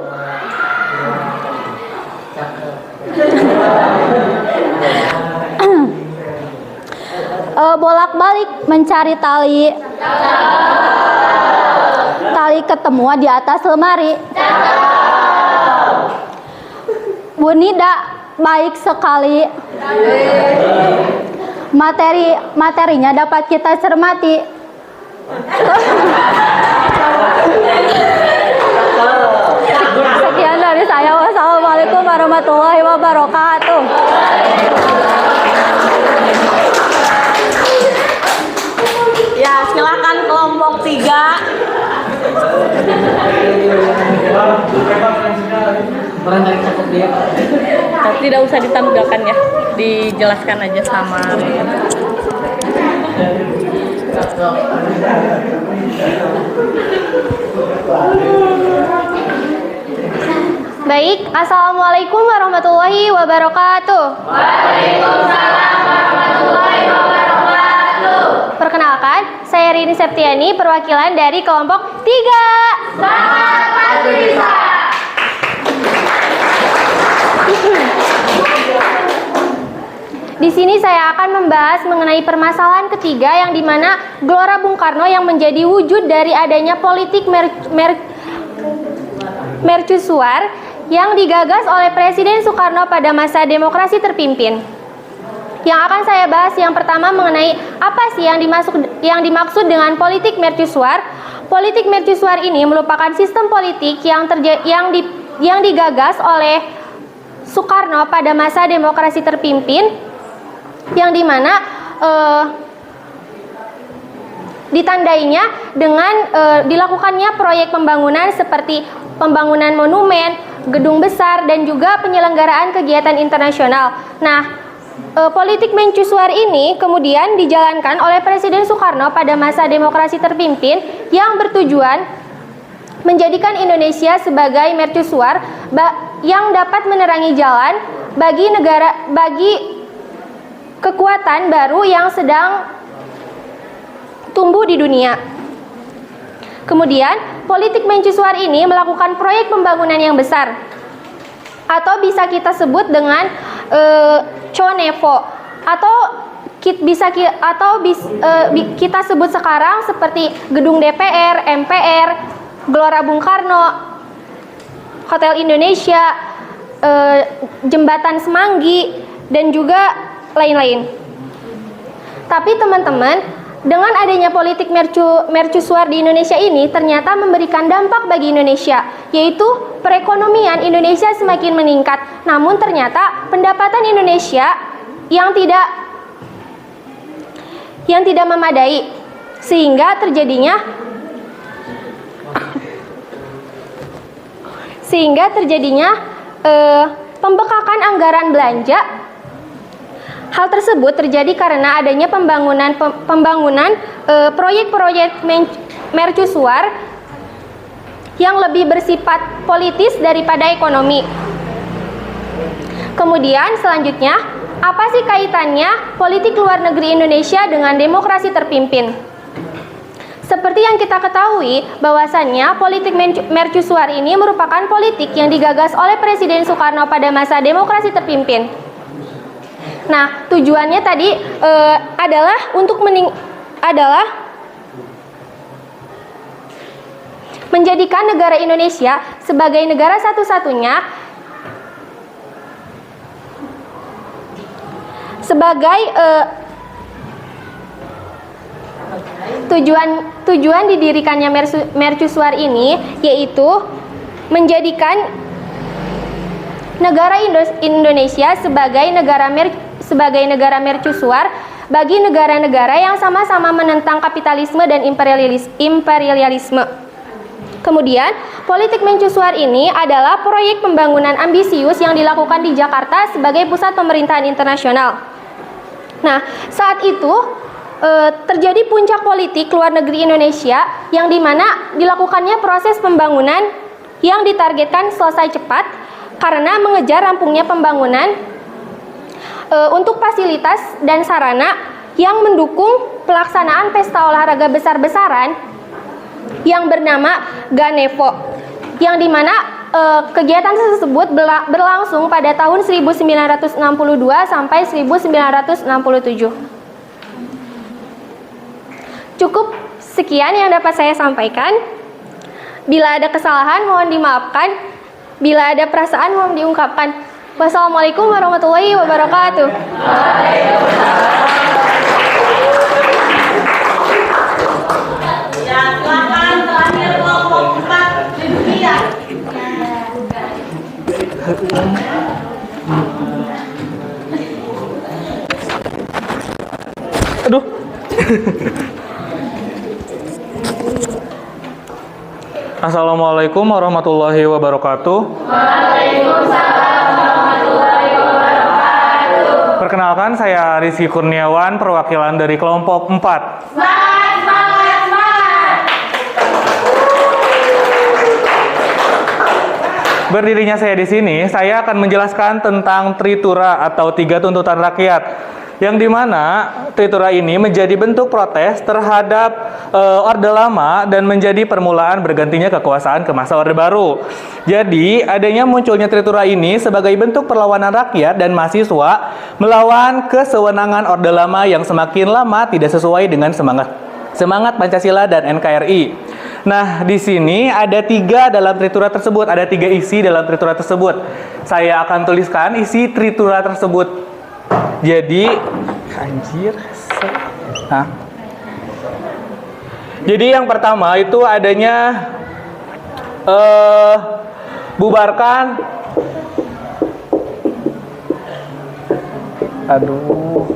Bolak-balik mencari tali, tali ketemu di atas lemari. Bunida baik sekali, materinya dapat kita cermati. Sekian dari saya. Wassalamualaikum warahmatullahi wabarakatuh. Ya, silakan kelompok 3. Tidak usah ditampilkan ya, dijelaskan aja sama. Baik, Assalamualaikum warahmatullahi wabarakatuh. Waalaikumsalam warahmatullahi wabarakatuh. Perkenalkan, saya Rini Septiani, perwakilan dari kelompok 3. Selamat Patrisa. Di sini saya akan membahas mengenai permasalahan ketiga yang dimana Gelora Bung Karno yang menjadi wujud dari adanya politik mercusuar yang digagas oleh Presiden Soekarno pada masa demokrasi terpimpin. Yang akan saya bahas yang pertama mengenai apa sih yang dimaksud dengan politik mercusuar. Politik mercusuar ini merupakan sistem politik yang digagas oleh Soekarno pada masa demokrasi terpimpin, yang dimana ditandainya dengan dilakukannya proyek pembangunan seperti pembangunan monumen, gedung besar, dan juga penyelenggaraan kegiatan internasional. Nah, politik mercusuar ini kemudian dijalankan oleh Presiden Soekarno pada masa demokrasi terpimpin yang bertujuan menjadikan Indonesia sebagai mercusuar yang dapat menerangi jalan bagi kekuatan baru yang sedang tumbuh di dunia. Kemudian, politik mercusuar ini melakukan proyek pembangunan yang besar. atau bisa kita sebut dengan CONEVO, atau kita sebut sekarang seperti Gedung DPR, MPR, Gelora Bung Karno, Hotel Indonesia, Jembatan Semanggi, dan juga lain-lain. Tapi teman-teman, dengan adanya politik mercusuar di Indonesia ini ternyata memberikan dampak bagi Indonesia, yaitu perekonomian Indonesia semakin meningkat. Namun ternyata pendapatan Indonesia yang tidak memadai, sehingga terjadinya pembekakan anggaran belanja. Hal tersebut terjadi karena adanya pembangunan proyek-proyek mercusuar yang lebih bersifat politis daripada ekonomi. Kemudian selanjutnya, apa sih kaitannya politik luar negeri Indonesia dengan demokrasi terpimpin? Seperti yang kita ketahui, bahwasannya politik mercusuar ini merupakan politik yang digagas oleh Presiden Soekarno pada masa demokrasi terpimpin. Nah, tujuannya tadi adalah untuk menjadikan negara Indonesia sebagai negara satu-satunya tujuan didirikannya mercusuar ini yaitu menjadikan negara Indonesia sebagai negara mercusuar bagi negara-negara yang sama-sama menentang kapitalisme dan imperialisme. Kemudian, politik mercusuar ini adalah proyek pembangunan ambisius yang dilakukan di Jakarta sebagai pusat pemerintahan internasional. Nah, saat itu terjadi puncak politik luar negeri Indonesia yang dimana dilakukannya proses pembangunan yang ditargetkan selesai cepat karena mengejar rampungnya pembangunan untuk fasilitas dan sarana yang mendukung pelaksanaan pesta olahraga besar-besaran yang bernama GANEVO, yang dimana kegiatan tersebut berlangsung pada tahun 1962 sampai 1967. Cukup sekian yang dapat saya sampaikan. Bila ada kesalahan mohon dimaafkan, bila ada perasaan mohon diungkapkan. Wassalamualaikum warahmatullahi wabarakatuh. Ya, silakan terakhir kelompok 4 Livia. Aduh. Assalamualaikum warahmatullahi wabarakatuh. Waalaikumsalam warahmatullahi wabarakatuh. Perkenalkan, saya Rizky Kurniawan, perwakilan dari kelompok 4. Semangat, semangat, semangat. Berdirinya saya di sini, saya akan menjelaskan tentang Tritura atau 3 tuntutan rakyat. Yang dimana Tritura ini menjadi bentuk protes terhadap Orde Lama dan menjadi permulaan bergantinya kekuasaan ke masa Orde Baru. Jadi adanya munculnya Tritura ini sebagai bentuk perlawanan rakyat dan mahasiswa melawan kesewenangan Orde Lama yang semakin lama tidak sesuai dengan semangat Pancasila dan NKRI. Nah, di sini ada 3 dalam Tritura tersebut, ada 3 isi dalam Tritura tersebut. Saya akan tuliskan isi Tritura tersebut. Jadi, Jadi yang pertama itu adanya bubarkan. Aduh.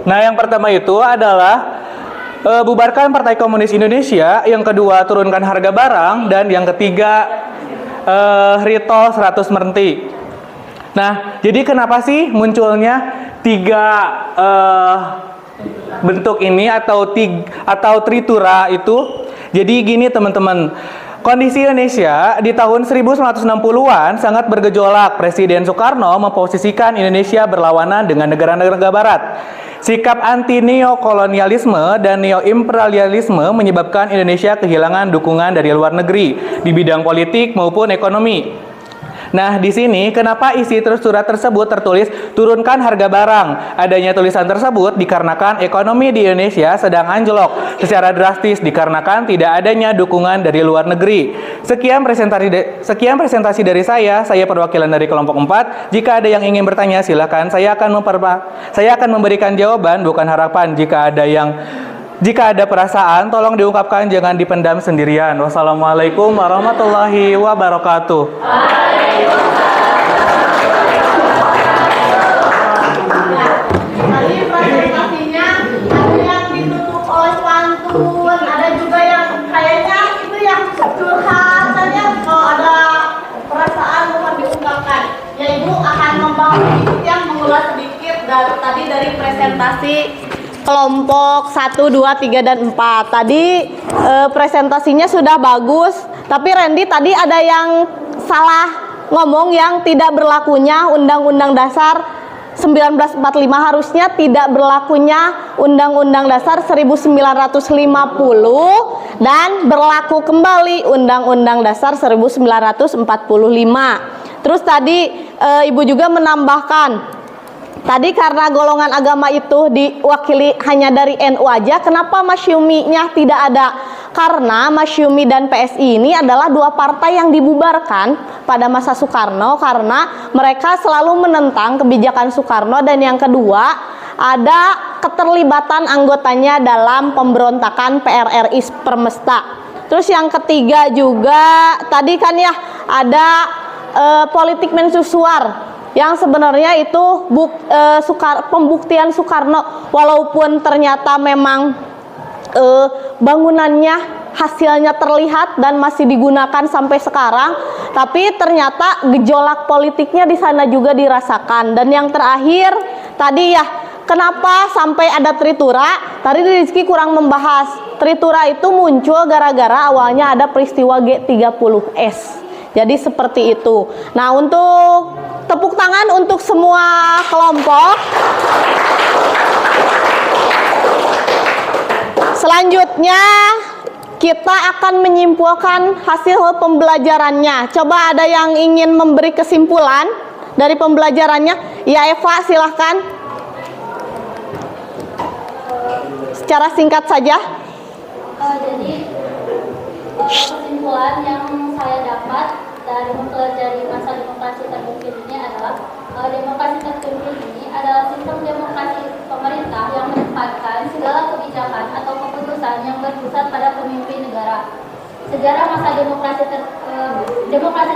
Nah, yang pertama itu adalah bubarkan Partai Komunis Indonesia, yang kedua turunkan harga barang, dan yang ketiga retol 100 merenti. Nah, jadi kenapa sih munculnya 3 bentuk ini atau tritura itu. Jadi gini teman-teman, kondisi Indonesia di tahun 1960-an sangat bergejolak. Presiden Soekarno memposisikan Indonesia berlawanan dengan negara-negara barat. Sikap anti neokolonialisme dan neoimperialisme menyebabkan Indonesia kehilangan dukungan dari luar negeri di bidang politik maupun ekonomi. Nah, di sini kenapa isi surat tersebut tertulis turunkan harga barang? Adanya tulisan tersebut dikarenakan ekonomi di Indonesia sedang anjlok secara drastis dikarenakan tidak adanya dukungan dari luar negeri. Sekian presentasi dari saya perwakilan dari kelompok 4. Jika ada yang ingin bertanya silakan, saya akan memberikan jawaban bukan harapan. Jika ada perasaan, tolong diungkapkan, jangan dipendam sendirian. Wassalamualaikum warahmatullahi wabarakatuh. Tadi presentasinya ada yang ditutup oleh pantun, ada juga yang kayaknya itu yang curhat, kalau ada perasaan bukan diungkapkan. Ya Ibu akan membangun sedikit yang mengulas sedikit dari presentasi kelompok 1, 2, 3, dan 4. Tadi presentasinya sudah bagus, tapi Randy tadi ada yang salah ngomong yang tidak berlakunya Undang-Undang Dasar 1945, harusnya tidak berlakunya Undang-Undang Dasar 1950 dan berlaku kembali Undang-Undang Dasar 1945. Terus tadi Ibu juga menambahkan, tadi karena golongan agama itu diwakili hanya dari NU aja, kenapa Masyumi-nya tidak ada? Karena Masyumi dan PSI ini adalah dua partai yang dibubarkan pada masa Soekarno karena mereka selalu menentang kebijakan Soekarno, dan yang kedua ada keterlibatan anggotanya dalam pemberontakan PRRI Permesta. Terus yang ketiga juga tadi kan ya ada politik mensusuar yang sebenarnya itu pembuktian Soekarno, walaupun ternyata memang bangunannya hasilnya terlihat dan masih digunakan sampai sekarang, tapi ternyata gejolak politiknya di sana juga dirasakan. Dan yang terakhir tadi ya, kenapa sampai ada tritura? Tadi Rizky kurang membahas. Tritura itu muncul gara-gara awalnya ada peristiwa G30S. Jadi seperti itu. Nah, untuk tepuk tangan untuk semua kelompok. Selanjutnya kita akan menyimpulkan hasil pembelajarannya. Coba ada yang ingin memberi kesimpulan dari pembelajarannya? Ya Eva, silahkan. Secara singkat saja. Jadi kesimpulan yang saya dapat dari mempelajari masa demokrasi terpimpin ini adalah demokrasi terpimpin ini adalah sistem demokrasi pemerintah yang menempatkan segala kebijakan atau keputusan yang berpusat pada pemimpin negara. Sejarah masa demokrasi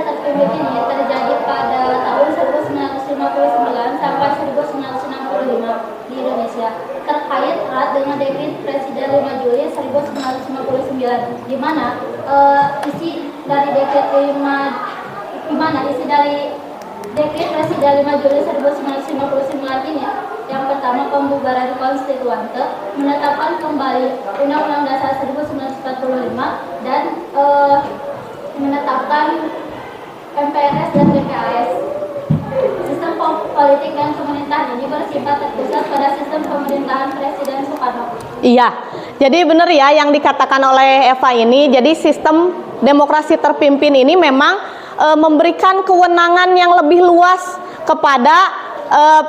terpimpin ini terjadi pada tahun 1959 sampai 1965 di Indonesia, terkait erat dengan dekret Presiden 5 Juli 1959, di mana isi dari dekret Presiden 5 Juli 1959 ini yang pertama pembubaran konstituante, menetapkan kembali Undang-Undang Dasar 1945 dan menetapkan MPRS dan DPAS. Sistem politik dan pemerintahan ini bersifat terpusat pada sistem pemerintahan Presiden Soekarno. Iya, jadi benar ya yang dikatakan oleh Eva ini. Jadi sistem demokrasi terpimpin ini memang memberikan kewenangan yang lebih luas kepada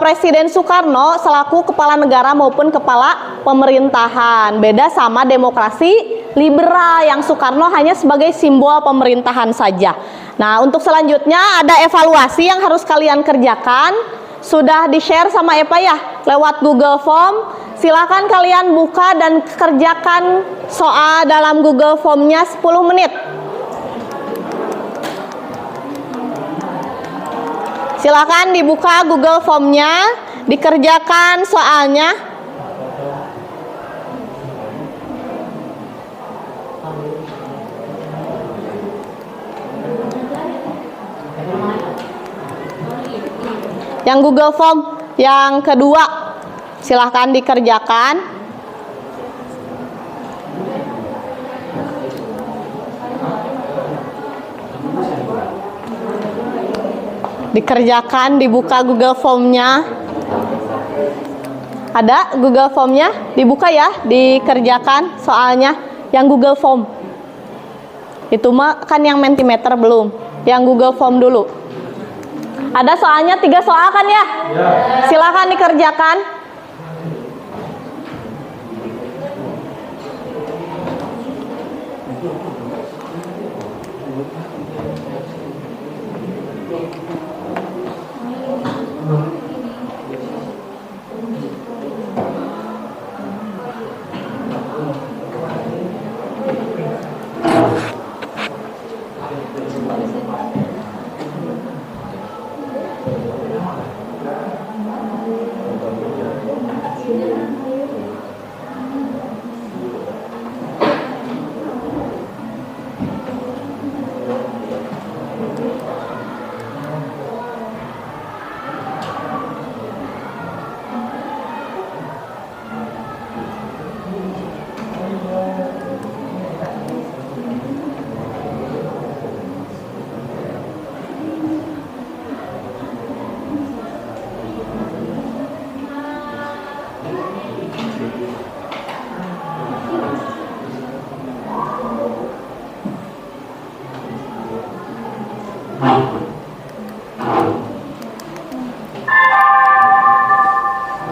Presiden Soekarno selaku kepala negara maupun kepala pemerintahan. Beda sama demokrasi liberal yang Soekarno hanya sebagai simbol pemerintahan saja. Nah, untuk selanjutnya ada evaluasi yang harus kalian kerjakan. Sudah di-share sama Eva ya lewat Google Form. Silakan kalian buka dan kerjakan soal dalam Google Form-nya 10 menit. Silakan dibuka Google Form-nya, dikerjakan soalnya. Yang Google Form yang kedua, silahkan dikerjakan. Dikerjakan, dibuka Google Form-nya. Ada Google Form-nya? Dibuka ya, dikerjakan soalnya yang Google Form. Itu mah kan yang Mentimeter belum. Yang Google Form dulu. Ada soalnya 3 soal kan ya? Silakan dikerjakan.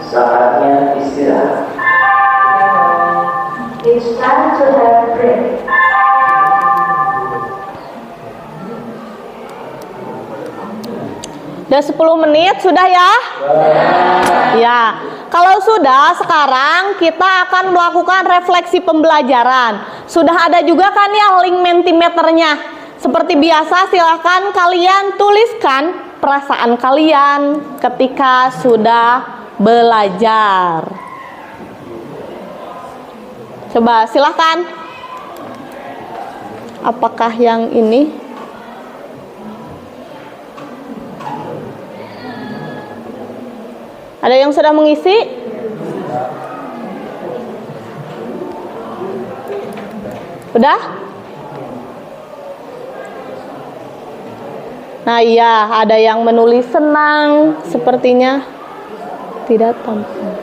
Saatnya istirahat. It's time to have break. Udah 10 menit sudah ya? Ya. Kalau sudah, sekarang kita akan melakukan refleksi pembelajaran. Sudah ada juga kan ya link Mentimeternya. Seperti biasa, silakan kalian tuliskan perasaan kalian ketika sudah belajar. Coba silakan. Apakah yang ini? Ada yang sudah mengisi? Udah? Nah iya, ada yang menulis senang, sepertinya tidak tampak.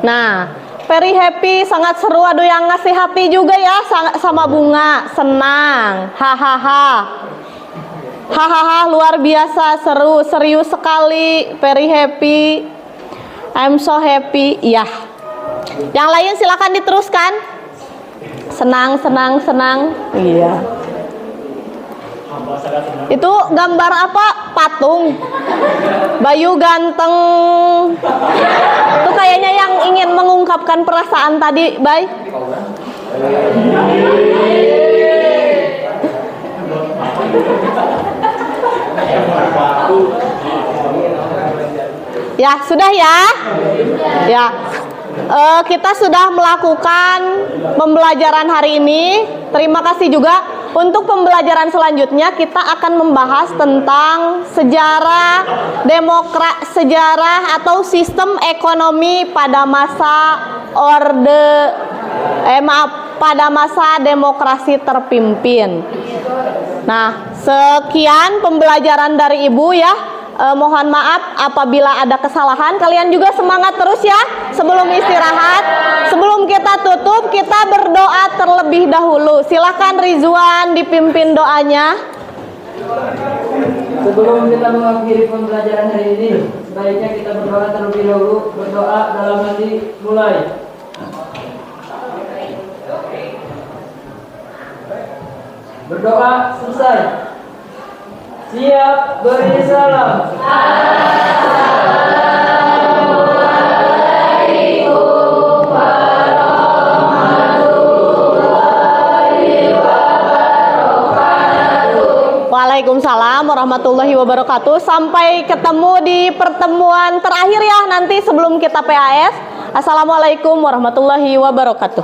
Nah, very happy, sangat seru. Aduh, yang ngasih hati juga ya sama bunga, senang, hahaha. Hahaha, luar biasa, seru, serius sekali, very happy. I'm so happy. Ya. Yang lain silakan diteruskan. Senang, senang, senang. Iya. Itu gambar apa? Patung. Bayu ganteng. Itu kayaknya yang ingin mengungkapkan perasaan tadi, Bay. Ya, sudah ya? Ya. Kita sudah melakukan pembelajaran hari ini. Terima kasih juga. Untuk pembelajaran selanjutnya kita akan membahas tentang sejarah atau sistem ekonomi pada masa pada masa demokrasi terpimpin. Nah, sekian pembelajaran dari Ibu ya. Mohon maaf apabila ada kesalahan. Kalian juga semangat terus ya sebelum istirahat. Sebelum kita tutup, kita berdoa terlebih dahulu. Silakan Rizwan dipimpin doanya. Sebelum kita mengakhiri pembelajaran hari ini, sebaiknya kita berdoa terlebih dahulu. Berdoa dalam hati, mulai. Berdoa selesai. Siap, beri salam. Assalamualaikum warahmatullahi wabarakatuh. Waalaikumsalam warahmatullahi wabarakatuh. Sampai ketemu di pertemuan terakhir ya nanti sebelum kita PAS. Assalamualaikum warahmatullahi wabarakatuh.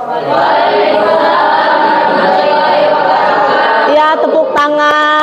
Ya, tepuk tangan.